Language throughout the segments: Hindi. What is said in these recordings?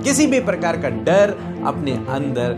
किसी भी प्रकार का डर अपने अंदर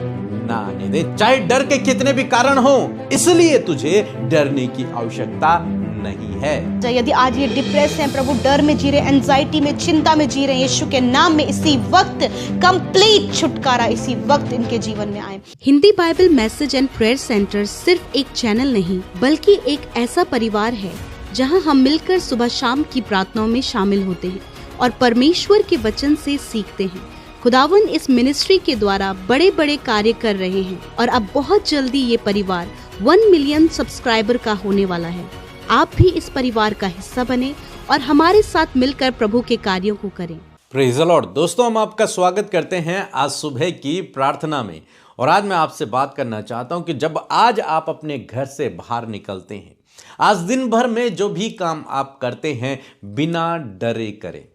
ना आने दे, चाहे डर के कितने भी कारण हो। इसलिए तुझे डरने की आवश्यकता नहीं है। यदि आज ये डिप्रेस हैं प्रभु, डर में जी रहे, एंजाइटी में, चिंता में जी रहे, यीशु के नाम में इसी वक्त कंप्लीट छुटकारा इसी वक्त इनके जीवन में आए। Hindi Bible message and prayer centre सिर्फ एक चैनल नहीं बल्कि एक ऐसा परिवार है जहां हम मिलकर सुबह शाम की प्रार्थनाओं में शामिल होते हैं और परमेश्वर के वचन से सीखते हैं। खुदावन इस मिनिस्ट्री के द्वारा बड़े बड़े कार्य कर रहे हैं और अब बहुत जल्दी ये परिवार 1 मिलियन सब्सक्राइबर का होने वाला है। आप भी इस परिवार का हिस्सा बने और हमारे साथ मिलकर प्रभु के कार्यों को करें। Praise the Lord. दोस्तों, हम आपका स्वागत करते हैं आज सुबह की प्रार्थना में। और आज मैं आपसे बात करना चाहता हूं कि जब आज आप अपने घर से बाहर निकलते हैं, आज दिन भर में जो भी काम आप करते हैं, बिना डरे करें,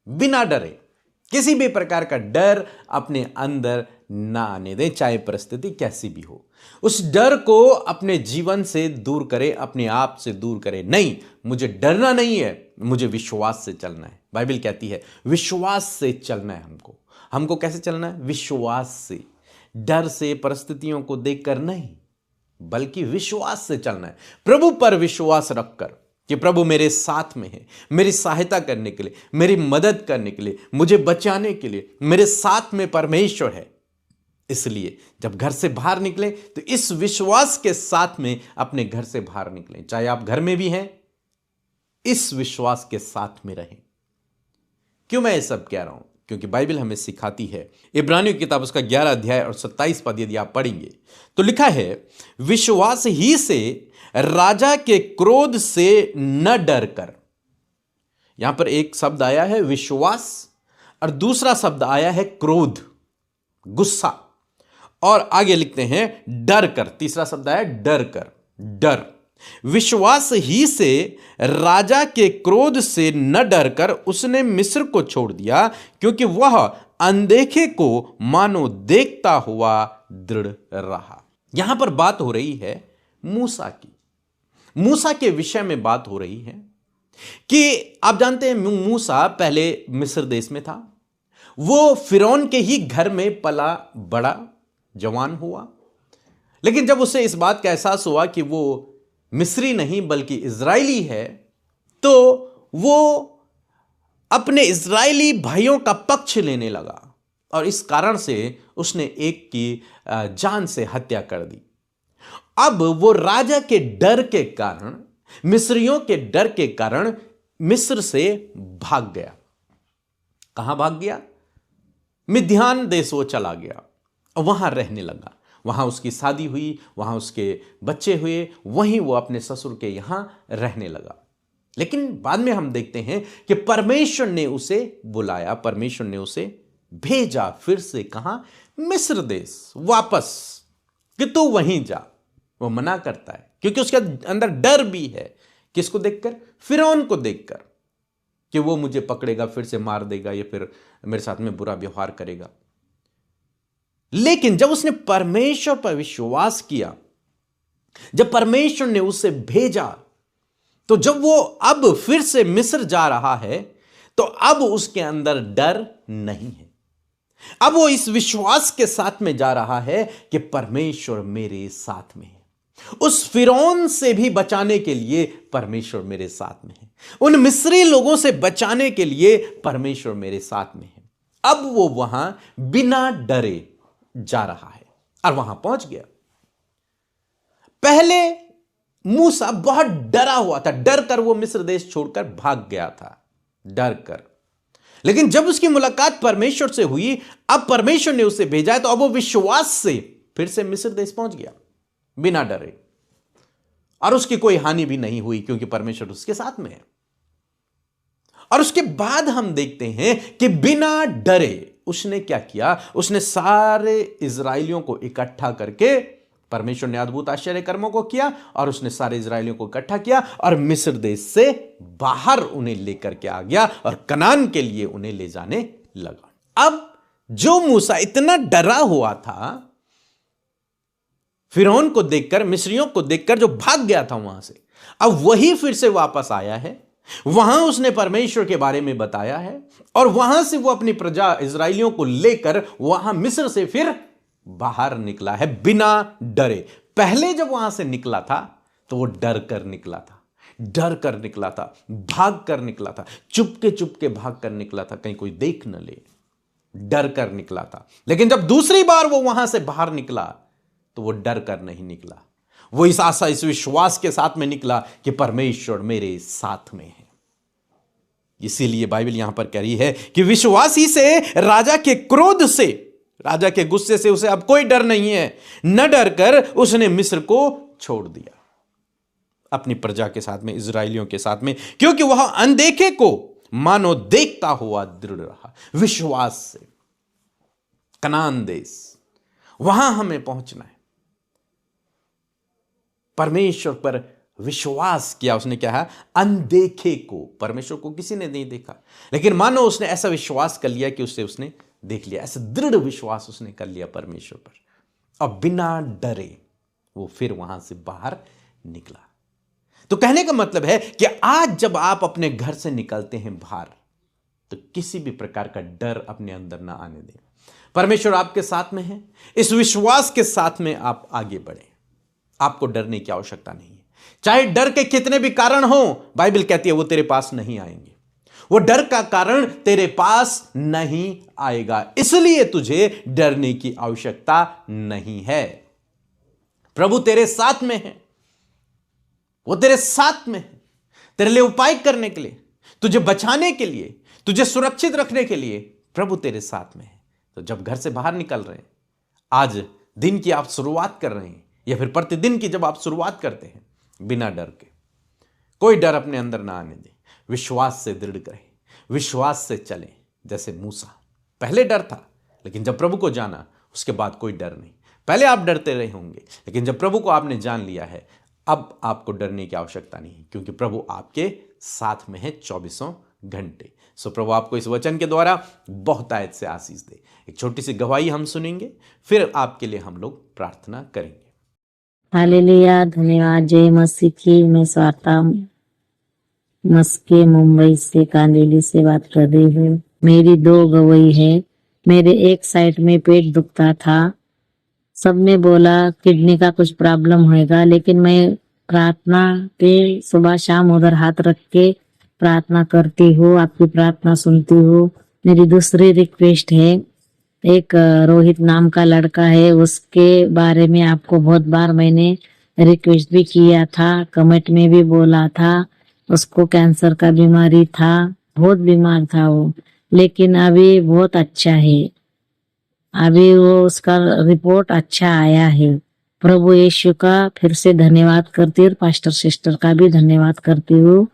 बिना डरे। किसी भी प्रकार का डर अपने अंदर ना आने दें, चाहे परिस्थिति कैसी भी हो। उस डर को अपने जीवन से दूर करें, अपने आप से दूर करें। नहीं, मुझे डरना नहीं है, मुझे विश्वास से चलना है। बाइबल कहती है विश्वास से चलना है। हमको कैसे चलना है? विश्वास से। डर से, परिस्थितियों को देखकर नहीं, बल्कि विश्वास से चलना है। प्रभु पर विश्वास रखकर कि प्रभु मेरे साथ में है, मेरी सहायता करने के लिए, मेरी मदद करने के लिए, मुझे बचाने के लिए मेरे साथ में परमेश्वर है। इसलिए जब घर से बाहर निकलें तो इस विश्वास के साथ में अपने घर से बाहर निकलें। चाहे आप घर में भी हैं, इस विश्वास के साथ में रहें। क्यों मैं ये सब कह रहा हूं? क्योंकि बाइबल हमें सिखाती है। इब्रानियों की किताब उसका 11 अध्याय और 27 पद यदि आप पढ़ेंगे तो लिखा है, विश्वास ही से राजा के क्रोध से न डर कर। यहां पर एक शब्द आया है विश्वास और दूसरा शब्द आया है क्रोध, गुस्सा। और आगे लिखते हैं डर कर, तीसरा शब्द आया डर कर, डर। विश्वास ही से राजा के क्रोध से न डर कर उसने मिस्र को छोड़ दिया, क्योंकि वह अनदेखे को मानो देखता हुआ दृढ़ रहा। यहां पर बात हो रही है मूसा की। मूसा के विषय में बात हो रही है कि आप जानते हैं मूसा पहले मिस्र देश में था। वो फिरौन के ही घर में पला बड़ा, जवान हुआ। लेकिन जब उसे इस बात का एहसास हुआ कि वो मिस्री नहीं बल्कि इजरायली है, तो वो अपने इजरायली भाइयों का पक्ष लेने लगा और इस कारण से उसने एक की जान से हत्या कर दी। अब वो राजा के डर के कारण, मिस्रियों के डर के कारण मिस्र से भाग गया। कहां भाग गया? मिद्यान देश वो चला गया और वहां रहने लगा। वहां उसकी शादी हुई, वहां उसके बच्चे हुए, वहीं वो अपने ससुर के यहां रहने लगा। लेकिन बाद में हम देखते हैं कि परमेश्वर ने उसे बुलाया, परमेश्वर ने उसे भेजा फिर से। कहां? मिस्र देश वापस, कि तू वहीं जा। वो मना करता है क्योंकि उसके अंदर डर भी है। किसको देखकर? फिरौन को देखकर, कि वो मुझे पकड़ेगा, फिर से मार देगा या फिर मेरे साथ में बुरा व्यवहार करेगा। लेकिन जब उसने परमेश्वर पर विश्वास किया, जब परमेश्वर ने उसे भेजा, तो जब वो अब फिर से मिस्र जा रहा है, तो अब उसके अंदर डर नहीं है। अब वो इस विश्वास के साथ में जा रहा है कि परमेश्वर मेरे साथ में है। उस फिरौन से भी बचाने के लिए परमेश्वर मेरे साथ में है। उन मिस्री लोगों से बचाने के लिए परमेश्वर मेरे साथ में है। अब वो वहां बिना डरे जा रहा है और वहां पहुंच गया। पहले मूसा बहुत डरा हुआ था, डर कर वो मिस्र देश छोड़कर भाग गया था, डर कर। लेकिन जब उसकी मुलाकात परमेश्वर से हुई, अब परमेश्वर ने उसे भेजा है, तो अब वो विश्वास से फिर से मिस्र देश पहुंच गया बिना डरे। और उसकी कोई हानि भी नहीं हुई क्योंकि परमेश्वर उसके साथ में है। और उसके बाद हम देखते हैं कि बिना डरे उसने क्या किया? उसने सारे इजराइलियों को इकट्ठा करके, परमेश्वर ने अद्भुत आश्चर्य कर्मों को किया और उसने सारे इजराइलियों को इकट्ठा किया और मिस्र देश से बाहर उन्हें लेकर के आ गया और कनान के लिए उन्हें ले जाने लगा। अब जो मूसा इतना डरा हुआ था फिरौन को देखकर, मिस्रियों को देखकर, जो भाग गया था वहां से, अब वही फिर से वापस आया है वहां उसने परमेश्वर के बारे में बताया है और वहां से वो अपनी प्रजा इजराइलियों को लेकर वहां मिस्र से फिर बाहर निकला है बिना डरे। पहले जब वहां से निकला था तो वो डर कर निकला था, भाग कर निकला था, चुपके भाग कर निकला था, कहीं कोई देख न ले, डर कर निकला था। लेकिन जब दूसरी बार वो वहां से बाहर निकला तो वो डर कर नहीं निकला, वो इस आशा, इस विश्वास के साथ में निकला कि परमेश्वर मेरे साथ में है। इसीलिए बाइबल यहां पर कह रही है कि विश्वासी से राजा के क्रोध से, राजा के गुस्से से उसे अब कोई डर नहीं है। न डर कर उसने मिस्र को छोड़ दिया अपनी प्रजा के साथ में, इजराइलियों के साथ में, क्योंकि वह अनदेखे को मानो देखता हुआ दृढ़ रहा। विश्वास से कनान देश, वहां हमें पहुंचना है। परमेश्वर पर विश्वास किया उसने, क्या है, अनदेखे को। परमेश्वर को किसी ने नहीं देखा, लेकिन मानो उसने ऐसा विश्वास कर लिया कि उसने देख लिया, ऐसा दृढ़ विश्वास उसने कर लिया परमेश्वर पर, और बिना डरे वो फिर वहां से बाहर निकला। तो कहने का मतलब है कि आज जब आप अपने घर से निकलते हैं बाहर, तो किसी भी प्रकार का डर अपने अंदर ना आने दें। परमेश्वर आपके साथ में है, इस विश्वास के साथ में आप आगे बढ़ें। आपको डरने की आवश्यकता नहीं है। चाहे डर के कितने भी कारण हो, बाइबल कहती है वो तेरे पास नहीं आएंगे, वो डर का कारण तेरे पास नहीं आएगा, इसलिए तुझे डरने की आवश्यकता नहीं है। प्रभु तेरे साथ में है, वो तेरे साथ में है, तेरे लिए उपाय करने के लिए, तुझे बचाने के लिए, तुझे सुरक्षित रखने के लिए प्रभु तेरे साथ में है। तो जब घर से बाहर निकल रहे हैं, आज दिन की आप शुरुआत कर रहे हैं, या फिर प्रतिदिन की जब आप शुरुआत करते हैं, बिना डर के, कोई डर अपने अंदर ना आने दें, विश्वास से दृढ़ करें, विश्वास से चलें। जैसे मूसा, पहले डर था, लेकिन जब प्रभु को जाना उसके बाद कोई डर नहीं। पहले आप डरते रहे होंगे, लेकिन जब प्रभु को आपने जान लिया है, अब आपको डरने की आवश्यकता नहीं, क्योंकि प्रभु आपके साथ में है 24 घंटे। सो प्रभु आपको इस वचन के द्वारा बहुत आयत से आशीष दे। एक छोटी सी गवाही हम सुनेंगे, फिर आपके लिए हम लोग प्रार्थना करेंगे। हालेलुया, धन्यवाद, जय मसीह की। मैं स्वार्था मस्के मुंबई से कांदिवली से बात कर रही हूँ। मेरी 2 गवाही है। मेरे एक साइड में पेट दुखता था, सबने बोला किडनी का कुछ प्रॉब्लम होएगा, लेकिन मैं प्रार्थना पे सुबह शाम उधर हाथ रख के प्रार्थना करती हूँ, आपकी प्रार्थना सुनती हूँ। मेरी दूसरी रिक्वेस्ट है, एक रोहित नाम का लड़का है, उसके बारे में आपको बहुत बार मैंने रिक्वेस्ट भी किया था, कमेंट में भी बोला था। उसको कैंसर का बीमारी था, बहुत बीमार था वो, लेकिन अभी बहुत अच्छा है। अभी वो उसका रिपोर्ट अच्छा आया है। प्रभु यीशु का फिर से धन्यवाद करती हूँ, पास्टर सिस्टर का भी धन्यवाद करती हूँ।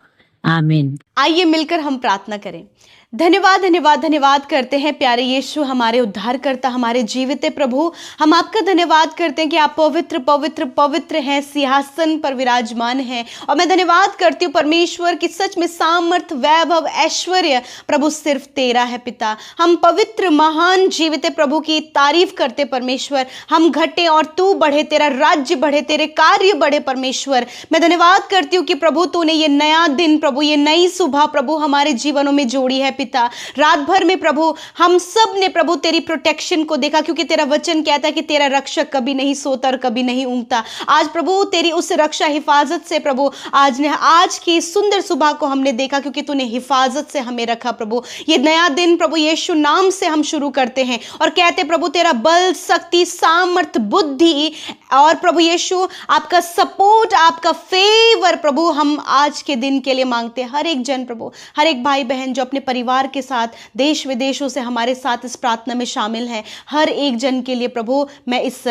आमीन। आइए मिलकर हम प्रार्थना करें। धन्यवाद धन्यवाद धन्यवाद करते हैं प्यारे यीशु, हमारे उद्धारकर्ता, हमारे जीवित प्रभु। हम आपका धन्यवाद करते हैं कि आप पवित्र पवित्र पवित्र हैं, सिंहासन पर विराजमान हैं। और मैं धन्यवाद करती हूँ परमेश्वर की सच में सामर्थ, वैभव, ऐश्वर्य प्रभु सिर्फ तेरा है पिता। हम पवित्र महान जीवित प्रभु की तारीफ करते परमेश्वर। हम घटे और तू बढ़े, तेरा राज्य बढ़े, तेरे कार्य बढ़े परमेश्वर। मैं धन्यवाद करती हूँ कि प्रभु तूने ये नया दिन प्रभु, ये नई सुबह प्रभु हमारे जीवनों में जोड़ी है पिता। रात भर में प्रभु हम सब ने प्रभु तेरी प्रोटेक्शन को देखा, क्योंकि तेरा वचन कहता है कि तेरा रक्षक कभी नहीं सोता और कभी नहीं ऊँघता। आज प्रभु तेरी उस रक्षा हिफाजत से प्रभु आज की सुंदर सुबह को हमने देखा, क्योंकि तूने हिफाजत से हमें रखा प्रभु। ये नया दिन प्रभु यीशु नाम से हम शुरू करते हैं और कहते प्रभु तेरा बल, शक्ति, सामर्थ, बुद्धि और प्रभु यीशु आपका सपोर्ट, आपका फेवर प्रभु हम आज के दिन के लिए मांगते हैं। हर एक जन प्रभु, हर एक भाई बहन जो अपने परिवार के साथ देश विदेशों से हमारे साथ इस प्रार्थना में शामिल है, हर एक जन के लिए प्रभु मैं इस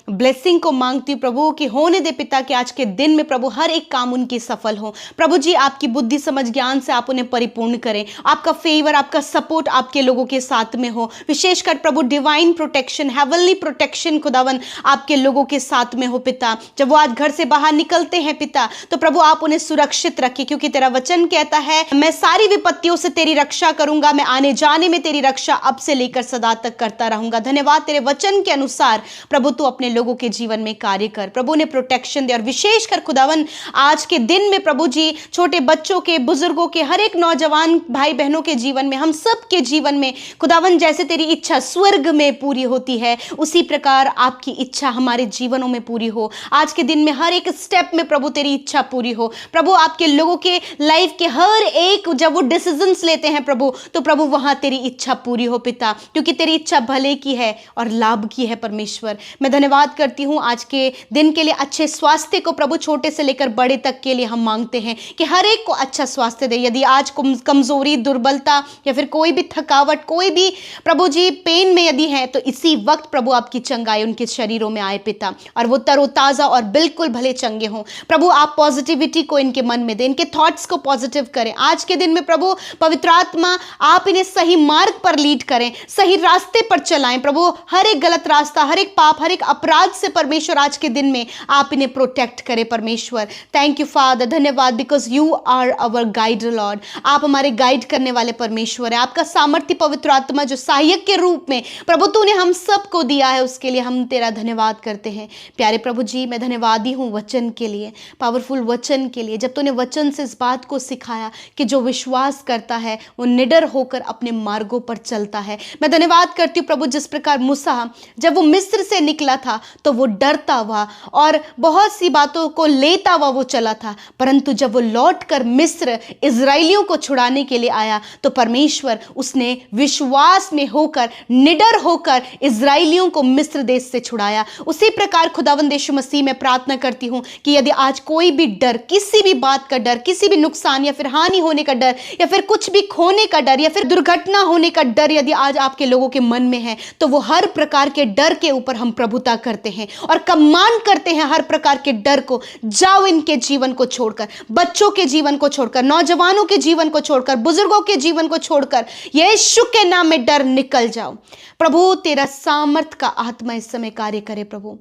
ब्लेसिंग को मांगती हूँ प्रभु कि होने दे पिता कि आज के दिन में प्रभु हर एक काम उनकी सफल हो। प्रभु जी आपकी बुद्धि, समझ, ज्ञान से आप उन्हें परिपूर्ण करें। आपका फेवर, आपका सपोर्ट आपके लोगों के साथ में हो। विशेषकर प्रभु डिवाइन प्रोटेक्शन, हेवनली प्रोटेक्शन खुदावन आपके लोगों के साथ में हो पिता। जब वो आज घर से बाहर निकलते हैं पिता, तो प्रभु आप उन्हें सुरक्षित रखें, क्योंकि तेरा वचन कहता है मैं सारी विपत्तियों से तेरी रक्षा करूंगा, मैं आने जाने में तेरी रक्षा अब से लेकर सदा तक करता रहूंगा। धन्यवाद तेरे वचन के अनुसार प्रभु तू अपने लोगों के जीवन में कार्य कर, प्रभु ने प्रोटेक्शन दे। और विशेषकर खुदावन आज के दिन में प्रभु जी छोटे बच्चों के, बुजुर्गों के, हर एक नौजवान भाई बहनों के जीवन में, हम सब के जीवन में खुदावन जैसे तेरी इच्छा स्वर्ग में पूरी होती है उसी प्रकार आपकी इच्छा हमारे जीवनों में पूरी हो। आज के दिन में हर एक स्टेप में प्रभु तेरी इच्छा पूरी हो। प्रभु आपके लोगों के लाइफ के हर एक जब वो डिसीजंस लेते हैं प्रभु, तो प्रभु वहां तेरी इच्छा पूरी हो पिता, क्योंकि तेरी इच्छा भले की है और लाभ की है। परमेश्वर मैं धन्यवाद करती हूं आज के दिन के लिए। अच्छे स्वास्थ्य को प्रभु छोटे से लेकर बड़े तक के लिए हम मांगते हैं कि हर एक को अच्छा स्वास्थ्य दे। यदि आज कमजोरी, दुर्बलता या फिर कोई भी थकावट, कोई भी प्रभु जी पेन में यदि है, तो इसी वक्त प्रभु आपकी चंगाई उनके शरीरों में आए पिता, और वो तरोताजा और बिल्कुल भले चंगे हों। प्रभु आप पॉजिटिविटी को इनके मन में दें, इनके थॉट्स को पॉजिटिव करें। आज के दिन में प्रभु पवित्र आत्मा आप इन्हें सही मार्ग पर लीड करें, सही रास्ते पर चलाएं प्रभु। हर एक गलत रास्ता, हर एक पाप, हर एक अपराध से परमेश्वर आज के दिन में आप इन्हें प्रोटेक्ट करें परमेश्वर। थैंक यू फादर, धन्यवाद, because you are our guide lord. आप हमारे गाइड करने वाले परमेश्वर है। आपका सामर्थ्य पवित्र आत्मा जो सहायक के रूप में प्रभु तूने हम सबको दिया है, उसके लिए हम तेरा धन्यवाद करते हैं। प्यारे प्रभु जी मैं धन्यवादी हूँ वचन के लिए, पावरफुल वचन के लिए। जब तूने वचन से इस बात को सिखाया कि जो विश्वास करता है वो निडर होकर अपने मार्गों पर चलता है। मैं धन्यवाद करती हूँ प्रभु, जिस प्रकार मूसा जब वो मिस्र से निकला था तो वो डरता हुआ और बहुत सी बातों को लेता हुआ वो चला था, परंतु जब वो लौट कर मिस्र इजराइलियों को छुड़ाने के लिए आया तो परमेश्वर उसने विश्वास में होकर, निडर होकर इजराइलियों को मिस्र देश से छुड़ाया। उसी प्रकार खुदावंद यीशु मसीह मैं प्रार्थना करती हूं कि यदि आज कोई भी डर, किसी भी बात का डर, किसी भी नुकसान या फिर हानि होने का डर या फिर कुछ भी खोने का डर या फिर दुर्घटना होने का डर यदि आज आपके लोगों के मन में है, तो वो हर प्रकार के डर के ऊपर हम प्रभुता करते हैं और कमांड करते हैं हर प्रकार के डर को जाओ इनके जीवन को छोड़कर, बच्चों के जीवन को छोड़कर, नौजवानों के जीवन को छोड़कर, बुजुर्गों के जीवन को छोड़कर, यीशु के नाम में डर निकल जाओ। प्रभु तेरा सामर्थ का आत्मा इस समय कार्य करे प्रभु,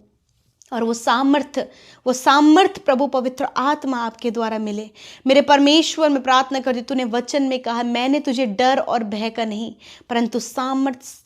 और वो सामर्थ प्रभु पवित्र आत्मा आपके द्वारा मिले। मेरे परमेश्वर मैं प्रार्थना करती, तूने वचन में कहा मैंने तुझे डर और भय का नहीं परंतु सामर्थ,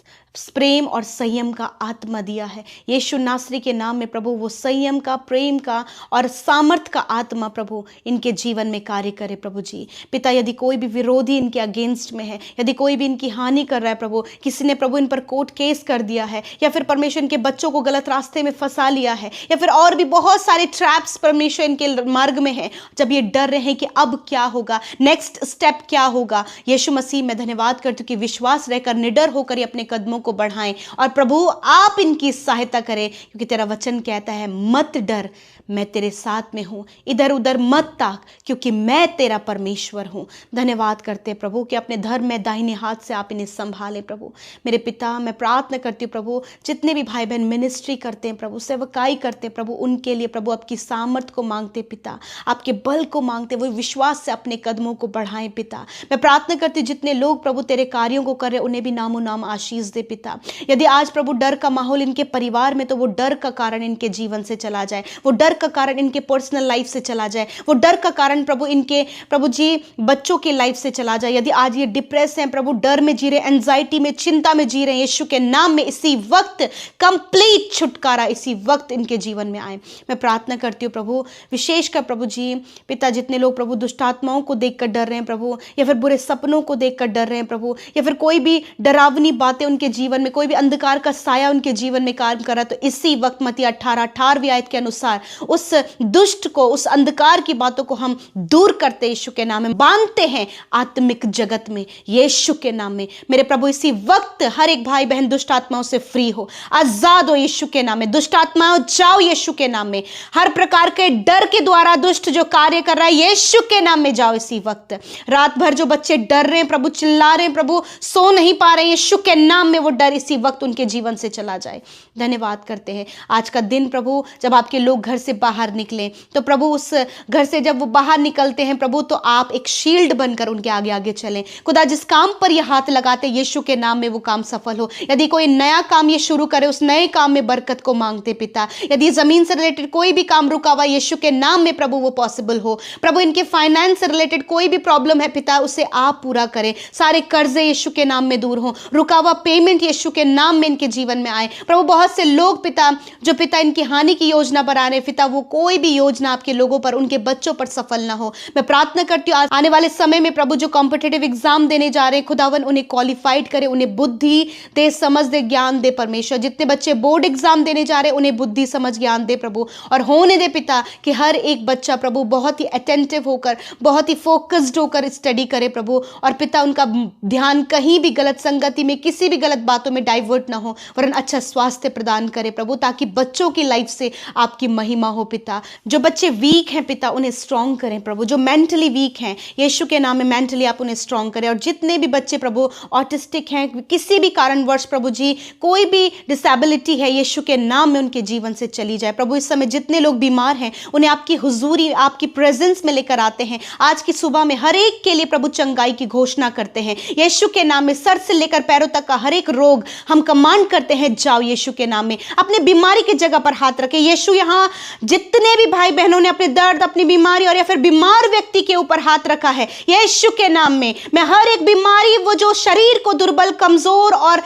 प्रेम और संयम का आत्मा दिया है। यीशु नासरी के नाम में प्रभु वो संयम का, प्रेम का और सामर्थ का आत्मा प्रभु इनके जीवन में कार्य करे प्रभु जी। पिता यदि कोई भी विरोधी इनके अगेंस्ट में है, यदि कोई भी इनकी हानि कर रहा है प्रभु, किसी ने प्रभु इन पर कोर्ट केस कर दिया है या फिर परमेश्वर इनके बच्चों को गलत रास्ते में फंसा लिया है या फिर और भी बहुत सारे ट्रैप्स परमेश्वर इनके मार्ग में है, जब ये डर रहे हैं कि अब क्या होगा, नेक्स्ट स्टेप क्या होगा, यीशु मसीह मैं धन्यवाद करती हूँ कि विश्वास रहकर निडर होकर अपने कदमों को बढ़ाएं और प्रभु आप इनकी सहायता करें, क्योंकि तेरा वचन कहता है मत डर, मैं तेरे साथ में हूं, इधर उधर मत ताक, क्योंकि मैं तेरा परमेश्वर हूं। धन्यवाद करते हैं प्रभु कि अपने धर्म में दाहिने हाथ से आप इन्हें संभाले प्रभु। मेरे पिता मैं प्रार्थना करती हूँ प्रभु, जितने भी भाई बहन मिनिस्ट्री करते हैं प्रभु, सेवकाई करते हैं प्रभु, उनके लिए प्रभु आपकी सामर्थ को मांगते पिता, आपके बल को मांगते, वो विश्वास से अपने कदमों को बढ़ाएं पिता। मैं प्रार्थना करती हूँ जितने लोग प्रभु तेरे कार्यों को कर रहे उन्हें भी नामो नाम आशीष दे पिता। यदि आज प्रभु डर का माहौल इनके परिवार में, तो वो डर का कारण इनके जीवन से चला जाए, वो डर का कारण इनके पर्सनल लाइफ से चला जाए, वो डर का कारण प्रभु इनके प्रभु जी बच्चों के लाइफ से चला जाए। यदि आज ये डिप्रेस हैं प्रभु, डर में जी रहे, एंजाइटी में, चिंता में जी रहे हैं, यीशु के नाम में इसी वक्त कंप्लीट छुटकारा इसी वक्त इनके जीवन में आए। मैं प्रार्थना करती हूँ प्रभु विशेषकर प्रभु जी पिता, जितने लोग प्रभु दुष्ट आत्माओं को देखकर डर रहे हैं प्रभु, या फिर बुरे सपनों को देखकर डर रहे हैं प्रभु, या फिर कोई भी डरावनी बातें उनके जीवन में, कोई भी अंधकार का साया उनके जीवन में काम कर रहा है, तो इसी वक्त मत्ती 18:18 आयत के अनुसार उस दुष्ट को, उस अंधकार की बातों को हम दूर करते यीशु के नाम में, बांधते हैं आत्मिक जगत में यीशु के नाम में। मेरे प्रभु इसी वक्त हर एक भाई बहन दुष्ट आत्माओं से फ्री हो, आजाद हो यीशु के नाम में। दुष्ट आत्माओं जाओ यीशु के नाम में, हर प्रकार के डर के द्वारा दुष्ट जो कार्य कर रहा है यीशु के नाम में जाओ इसी वक्त। रात भर जो बच्चे डर रहे हैं प्रभु, चिल्ला रहे हैं प्रभु, सो नहीं पा रहे हैं, यीशु के नाम में वो डर इसी वक्त उनके जीवन से चला जाए। धन्यवाद करते हैं आज का दिन प्रभु, जब आपके लोग घर से बाहर निकले तो प्रभु उस घर से जब वो बाहर निकलते हैं प्रभु, तो आप एक शील्ड बनकर उनके आगे आगे चलें। खुदा जिस काम पर ये हाथ लगाते यीशु के नाम में वो काम सफल हो। यदि कोई नया काम ये शुरू करे, उस नए काम में बरकत को मांगते पिता। यदि जमीन से रिलेटेड कोई भी काम रुका हुआ यीशु के नाम में प्रभु वो पॉसिबल हो। प्रभु इनके फाइनेंस से रिलेटेड कोई भी प्रॉब्लम है पिता, उसे आप पूरा करें। सारे कर्जे यीशु के नाम में दूर हो, रुका हुआ पेमेंट यीशु के नाम में इनके जीवन में आए। प्रभु बहुत से लोग पिता जो पिता इनकी हानि की योजना बना रहे पिता, वो कोई भी योजना आपके लोगों पर, उनके बच्चों पर सफल ना हो। मैं प्रार्थना करती हूँ आने वाले समय में प्रभु जो कॉम्पिटिटिव एग्जाम देने जा रहे हैं खुदावन उन्हें क्वालिफाइड करे, उन्हें बुद्धि दे, समझ दे, ज्ञान दे परमेश्वर। जितने बच्चे बोर्ड एग्जाम देने जा रहे हैं उन्हें बुद्धि समझ ज्ञान दे प्रभु, और होने दे पिता कि हर एक बच्चा प्रभु बहुत ही अटेंटिव होकर, बहुत ही फोकस्ड होकर स्टडी करे प्रभु, और पिता उनका ध्यान कहीं भी गलत संगति में, किसी भी गलत बातों में डाइवर्ट ना हो, वरन अच्छा स्वास्थ्य प्रदान करे प्रभु, ताकि बच्चों की लाइफ से आपकी महिमा हो पिता। जो बच्चे वीक हैं पिता उन्हें स्ट्रांग करें प्रभु, जो मेंटली वीक हैं यीशु के नाम में मेंटली आप उन्हें स्ट्रांग करें। और जितने भी बच्चे प्रभु ऑटिस्टिक हैं, किसी भी कारणवश प्रभु जी कोई भी डिसेबिलिटी है, यीशु के नाम में उनके जीवन से चली जाए प्रभु। इस समय जितने लोग बीमार हैं उन्हें आपकी हुजूरी, आपकी प्रेजेंस में लेकर आते हैं। आज की सुबह में हर एक के लिए प्रभु चंगाई की घोषणा करते हैं यीशु के नाम में। सर से लेकर पैरों तक का हर एक रोग हम कमांड करते हैं, जाओ यीशु के नाम में। अपने बीमारी की जगह पर हाथ रखे यीशु। यहाँ जितने भी भाई बहनों ने अपने दर्द, अपनी बीमारी और या फिर बीमार व्यक्ति के ऊपर हाथ रखा है यीशु के नाम में, मैं हर एक बीमारी वो जो शरीर को दुर्बल, कमजोर और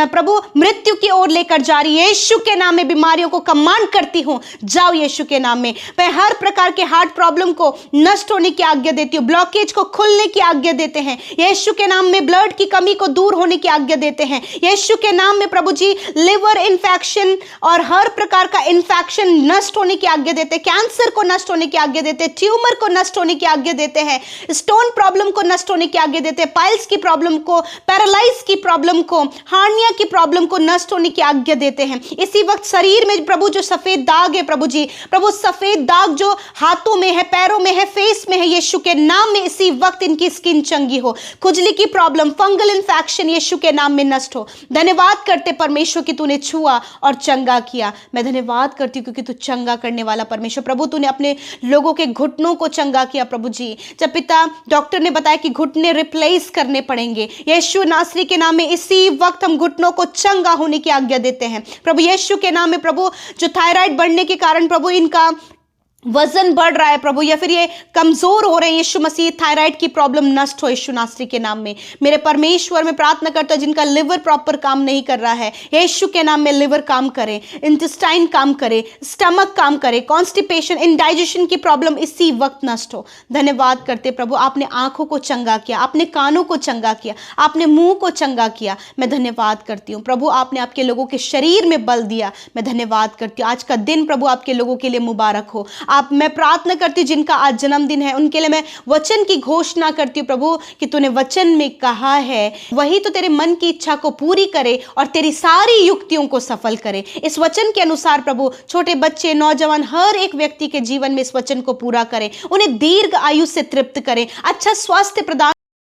प्रभु मृत्यु की ओर लेकर जा रही यीशु के नाम में बीमारियों को कमांड करती हूं, जाओ यीशु के नाम में। मैं हर प्रकार के हार्ट प्रॉब्लम को नष्ट होने की आज्ञा देती हूं, ब्लॉकेज को खुलने की आज्ञा देते हैं यीशु के नाम में। ब्लड की कमी को दूर होने की आज्ञा देते हैं यीशु के नाम में प्रभु जी। लिवर इन्फेक्शन और हर प्रकार का इन्फेक्शन नष्ट होने की आज्ञा देते हैं, कैंसर को नष्ट होने की आज्ञा देते हैं, ट्यूमर को नष्ट होने की आज्ञा देते हैं, स्टोन प्रॉब्लम को नष्ट होने की आज्ञा देते हैं, पाइल्स की प्रॉब्लम को, पैरालाइज की प्रॉब्लम को, हार्निया की प्रॉब्लम को नष्ट होने की आज्ञा देते हैं। इसी वक्त शरीर में प्रभु जो सफेद दाग है प्रभु जी, प्रभु सफेद दाग जो हाथों में है, पैरों में है, फेस में है, यीशु के नाम में इसी वक्त इनकी स्किन चंगी हो। खुजली की प्रॉब्लम, फंगल इन्फेक्शन यीशु के नाम में नष्ट हो। धन्यवाद करते परमेश्वर कि तूने छुआ और चंगा किया। मैं धन्यवाद करती हूँ क्योंकि तू चंगा करने वाला परमेश्वर। प्रभु तूने अपने लोगों के घुटनों को चंगा किया प्रभु जी। जब पिता डॉक्टर ने बताया कि घुटने रिप्लेस करने पड़ेंगे, यीशु नासरी के नाम में इसी वक्त हम घुटनों को चंगा होने की आज्ञा देते हैं प्रभु यीशु के नाम में। प्रभु जो थायराइड बढ़ने के कारण प्रभु इनका वजन बढ़ रहा है प्रभु, या फिर ये कमजोर हो रहे हैं यीशु मसीह, थायराइड की प्रॉब्लम नष्ट हो यीशु नासरी के नाम में। मेरे परमेश्वर में प्रार्थना करता हूं जिनका लिवर प्रॉपर काम नहीं कर रहा है यीशु के नाम में लिवर काम करे, इंटेस्टाइन काम करे, स्टमक काम करे, कॉन्स्टिपेशन, इंडाइजेशन की प्रॉब्लम इसी वक्त नष्ट हो। धन्यवाद करते प्रभु, आपने आंखों को चंगा किया, आपने कानों को चंगा किया, आपने मुंह को चंगा किया। मैं धन्यवाद करती हूँ प्रभु, आपने आपके लोगों के शरीर में बल दिया। मैं धन्यवाद करती हूँ। आज का दिन प्रभु आपके लोगों के लिए मुबारक हो। मैं प्रार्थना करती हूँ जिनका आज जन्मदिन है उनके लिए मैं वचन की घोषणा करती हूँ प्रभु कि तूने वचन में कहा है वही तो तेरे मन की इच्छा को पूरी करे और तेरी सारी युक्तियों को सफल करे। इस वचन के अनुसार प्रभु छोटे बच्चे, नौजवान, हर एक व्यक्ति के जीवन में इस वचन को पूरा करे, उन्हें दीर्घ आयु से तृप्त करे, अच्छा स्वास्थ्य प्रदान